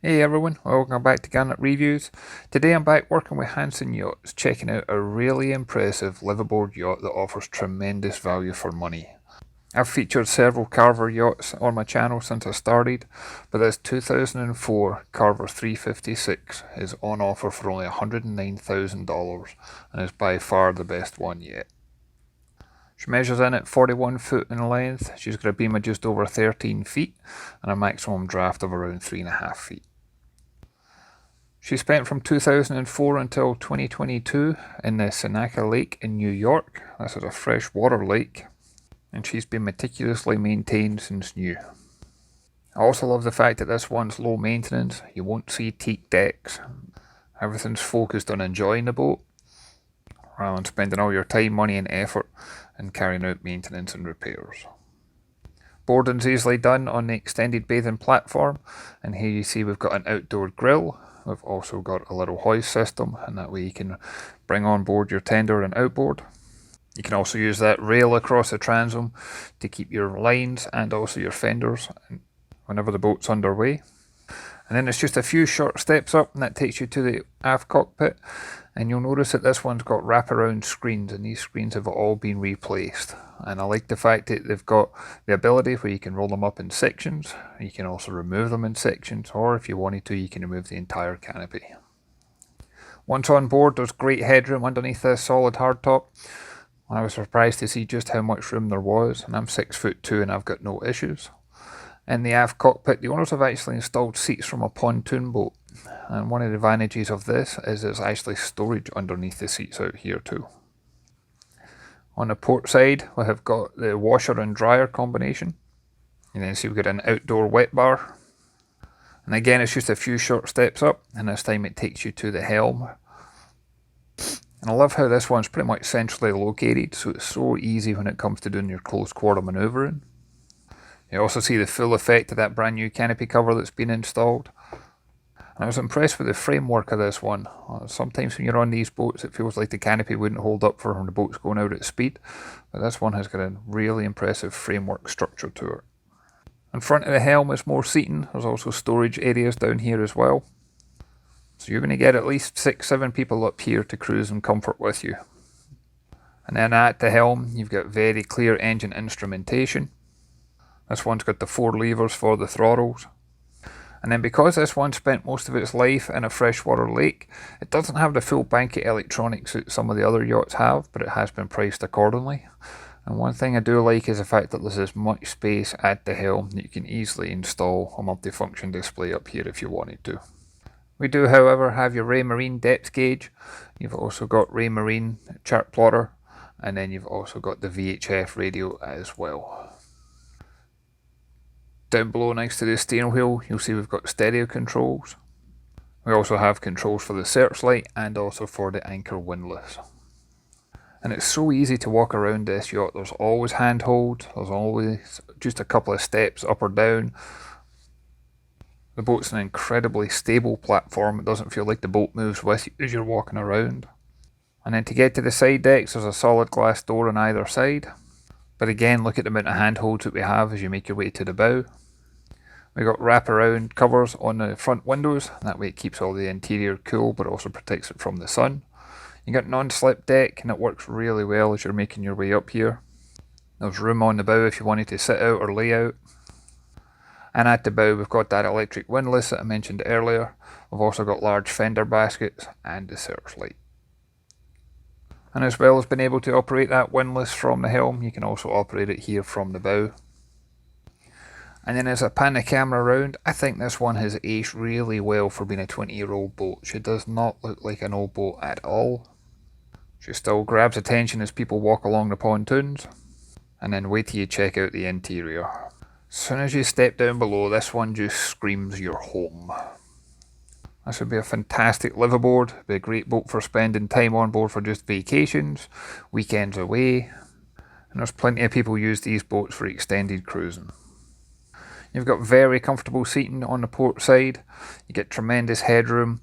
Hey everyone, welcome back to Garnock Reviews. Today I'm back working with Hansen Yachts, checking out a really impressive liveaboard yacht that offers tremendous value for money. I've featured several Carver yachts on my channel since I started, but this 2004 Carver 356 is on offer for only $109,000 and is by far the best one yet. She measures in at 41 foot in length, she's got a beam of just over 13 feet and a maximum draft of around 3.5 feet. She spent from 2004 until 2022 in the Seneca Lake in New York. This is a freshwater lake, and she's been meticulously maintained since new. I also love the fact that this one's low maintenance. You won't see teak decks. Everything's focused on enjoying the boat, rather than spending all your time, money and effort and carrying out maintenance and repairs. Boarding's easily done on the extended bathing platform, and here you see we've got an outdoor grill. We've also got a little hoist system, and that way you can bring on board your tender and outboard. You can also use that rail across the transom to keep your lines and also your fenders whenever the boat's underway. And then it's just a few short steps up and that takes you to the aft cockpit, and you'll notice that this one's got wraparound screens, and these screens have all been replaced. And I like the fact that they've got the ability where you can roll them up in sections. You can also remove them in sections, or if you wanted to, you can remove the entire canopy. Once on board, there's great headroom underneath this solid hardtop. I was surprised to see just how much room there was, and I'm 6'2" and I've got no issues. In the aft cockpit, the owners have actually installed seats from a pontoon boat, and one of the advantages of this is there's actually storage underneath the seats out here too. On the port side, we have got the washer and dryer combination. You then see we've got an outdoor wet bar, and again it's just a few short steps up, and this time it takes you to the helm. And I love how this one's pretty much centrally located, so it's so easy when it comes to doing your close quarter manoeuvring. You also see the full effect of that brand new canopy cover that's been installed. And I was impressed with the framework of this one. Sometimes when you're on these boats it feels like the canopy wouldn't hold up for when the boat's going out at speed, but this one has got a really impressive framework structure to it. In front of the helm is more seating. There's also storage areas down here as well. So you're going to get at least 6-7 people up here to cruise in comfort with you. And then at the helm you've got very clear engine instrumentation. This one's got the 4 levers for the throttles. And then because this one spent most of its life in a freshwater lake, it doesn't have the full bank of electronics that some of the other yachts have, but it has been priced accordingly. And one thing I do like is the fact that there's as much space at the helm that you can easily install a multifunction display up here if you wanted to. We do, however, have your Raymarine depth gauge. You've also got Raymarine chart plotter, and then you've also got the VHF radio as well. Down below next to the steering wheel you'll see we've got stereo controls. We also have controls for the searchlight and also for the anchor windlass. And it's so easy to walk around this yacht. There's always handhold, there's always just a couple of steps up or down. The boat's an incredibly stable platform. It doesn't feel like the boat moves with you as you're walking around. And then to get to the side decks there's a solid glass door on either side. But again, look at the amount of handholds that we have as you make your way to the bow. We've got wraparound covers on the front windows, that way it keeps all the interior cool but also protects it from the sun. You got non-slip deck, and it works really well as you're making your way up here. There's room on the bow if you wanted to sit out or lay out. And at the bow we've got that electric windlass that I mentioned earlier. We've also got large fender baskets and the searchlight. And as well as being able to operate that windlass from the helm, you can also operate it here from the bow. And then as I pan the camera around, I think this one has aged really well for being a 20-year-old boat. She does not look like an old boat at all. She still grabs attention as people walk along the pontoons. And then wait till you check out the interior. As soon as you step down below, this one just screams your home. This would be a fantastic liveaboard, be a great boat for spending time on board for just vacations, weekends away, and there's plenty of people use these boats for extended cruising. You've got very comfortable seating on the port side, you get tremendous headroom.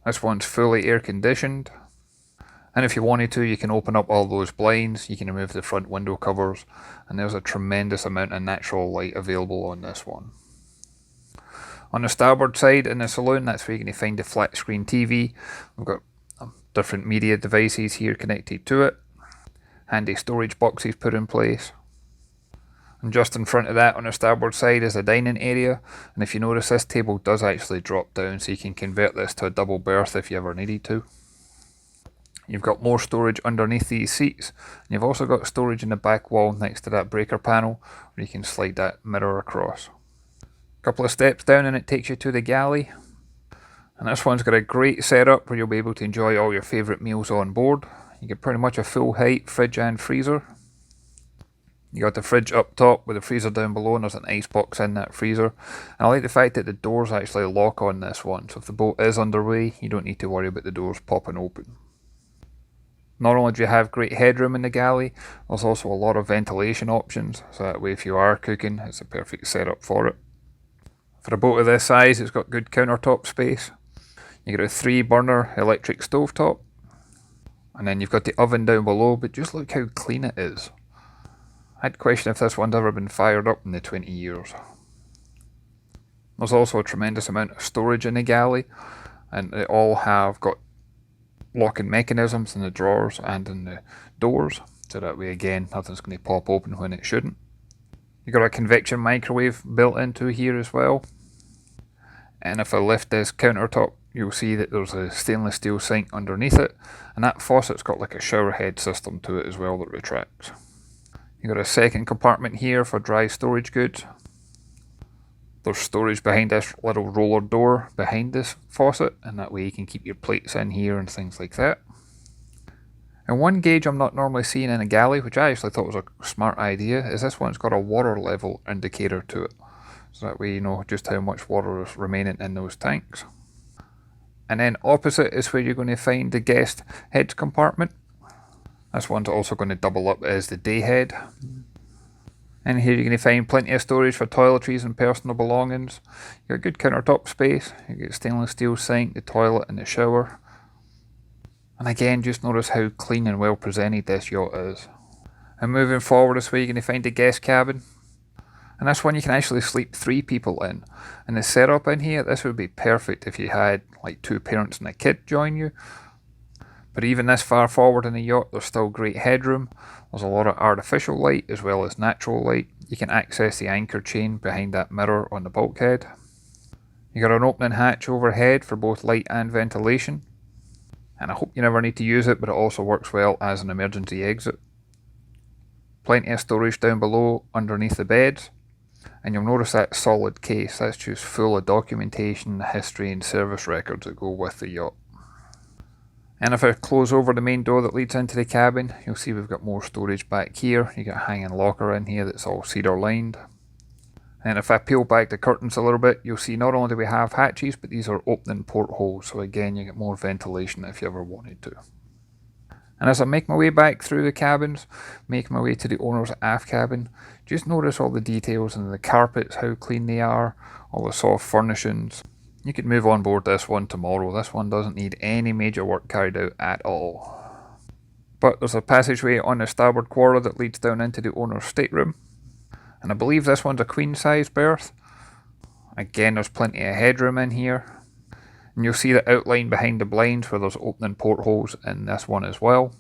This one's fully air conditioned, and if you wanted to you can open up all those blinds, you can remove the front window covers, and there's a tremendous amount of natural light available on this one. On the starboard side in the saloon, that's where you're going to find the flat screen TV. We've got different media devices here connected to it. Handy storage boxes put in place. And just in front of that on the starboard side is a dining area. And if you notice, this table does actually drop down, so you can convert this to a double berth if you ever needed to. You've got more storage underneath these seats. And you've also got storage in the back wall next to that breaker panel, where you can slide that mirror across. A couple of steps down and it takes you to the galley. And this one's got a great setup where you'll be able to enjoy all your favourite meals on board. You get pretty much a full height fridge and freezer. You got the fridge up top with the freezer down below, and there's an ice box in that freezer. And I like the fact that the doors actually lock on this one, so if the boat is underway, you don't need to worry about the doors popping open. Not only do you have great headroom in the galley, there's also a lot of ventilation options, so that way if you are cooking, it's a perfect setup for it. For a boat of this size, it's got good countertop space. You got a 3-burner electric stovetop, and then you've got the oven down below, but just look how clean it is. I'd question if this one's ever been fired up in the 20 years. There's also a tremendous amount of storage in the galley, and they all have got locking mechanisms in the drawers and in the doors, so that way again nothing's going to pop open when it shouldn't. You've got a convection microwave built into here as well, and if I lift this countertop, you'll see that there's a stainless steel sink underneath it, and that faucet's got like a shower head system to it as well that retracts. You've got a second compartment here for dry storage goods. There's storage behind this little roller door behind this faucet, and that way you can keep your plates in here and things like that. And one gauge I'm not normally seeing in a galley, which I actually thought was a smart idea, is this one's got a water level indicator to it. So that way you know just how much water is remaining in those tanks. And then opposite is where you're going to find the guest heads compartment. This one's also going to double up as the day head. And here you're going to find plenty of storage for toiletries and personal belongings. You've got good countertop space, you've got stainless steel sink, the toilet and the shower. And again, just notice how clean and well presented this yacht is. And moving forward this way, you're going to find the guest cabin. And this one you can actually sleep 3 people in. And the setup in here, this would be perfect if you had like 2 parents and a kid join you. But even this far forward in the yacht, there's still great headroom. There's a lot of artificial light as well as natural light. You can access the anchor chain behind that mirror on the bulkhead. You got an opening hatch overhead for both light and ventilation. And I hope you never need to use it, but it also works well as an emergency exit. Plenty of storage down below underneath the beds. And you'll notice that solid case, that's just full of documentation, history and service records that go with the yacht. And if I close over the main door that leads into the cabin, you'll see we've got more storage back here. You got a hanging locker in here that's all cedar lined. And if I peel back the curtains a little bit, you'll see not only do we have hatches, but these are opening portholes. So again, you get more ventilation if you ever wanted to. And as I make my way back through the cabins, make my way to the owner's aft cabin, just notice all the details and the carpets, how clean they are, all the soft furnishings. You could move on board this one tomorrow. This one doesn't need any major work carried out at all. But there's a passageway on the starboard quarter that leads down into the owner's stateroom. And I believe this one's a queen size berth. Again, there's plenty of headroom in here. And you'll see the outline behind the blinds where there's opening portholes in this one as well.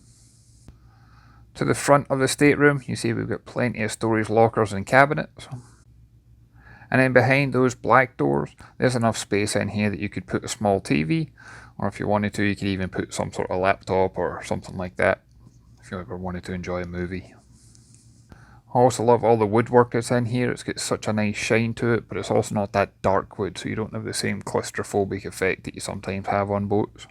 To the front of the stateroom, you see we've got plenty of storage lockers and cabinets. And then behind those black doors, there's enough space in here that you could put a small TV, or if you wanted to, you could even put some sort of laptop or something like that, if you ever wanted to enjoy a movie. I also love all the woodwork that's in here. It's got such a nice shine to it, but it's also not that dark wood, so you don't have the same claustrophobic effect that you sometimes have on boats.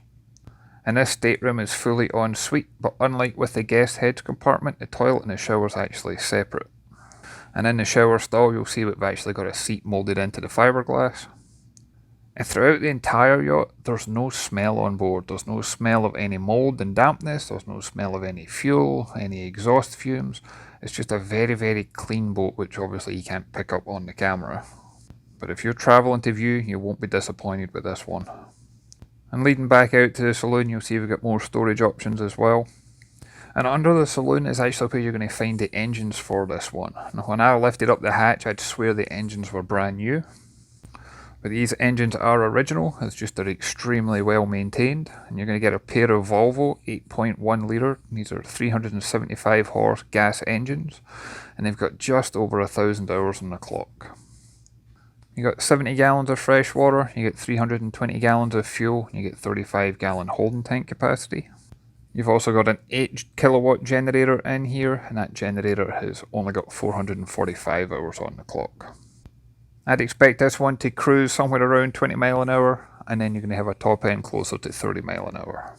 And this stateroom is fully en suite, but unlike with the guest heads compartment, the toilet and the shower is actually separate. And in the shower stall, you'll see we've actually got a seat moulded into the fiberglass. And throughout the entire yacht, there's no smell on board. There's no smell of any mould and dampness. There's no smell of any fuel, any exhaust fumes. It's just a very, very clean boat, which obviously you can't pick up on the camera. But if you're travelling to view, you won't be disappointed with this one. And leading back out to the saloon, you'll see we've got more storage options as well. And under the saloon is actually where you're going to find the engines for this one. Now when I lifted up the hatch, I'd swear the engines were brand new. But these engines are original, it's just they're extremely well maintained. And you're going to get a pair of Volvo 8.1 litre. These are 375 horse gas engines, and they've got just over 1,000 hours on the clock. You got 70 gallons of fresh water, you get 320 gallons of fuel, you get 35 gallon holding tank capacity. You've also got an 8 kilowatt generator in here, and that generator has only got 445 hours on the clock. I'd expect this one to cruise somewhere around 20 mile an hour, and then you're going to have a top end closer to 30 mile an hour.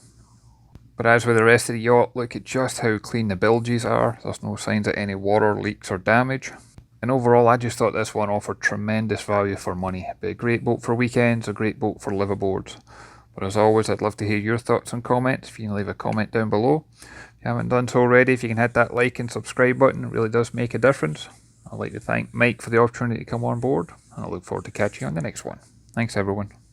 But as with the rest of the yacht, look at just how clean the bilges are. There's no signs of any water leaks or damage. And overall, I just thought this one offered tremendous value for money. It'd be a great boat for weekends, a great boat for liveaboards. But as always, I'd love to hear your thoughts and comments. If you can leave a comment down below. If you haven't done so already, if you can hit that like and subscribe button, it really does make a difference. I'd like to thank Mike for the opportunity to come on board, and I look forward to catching you on the next one. Thanks everyone.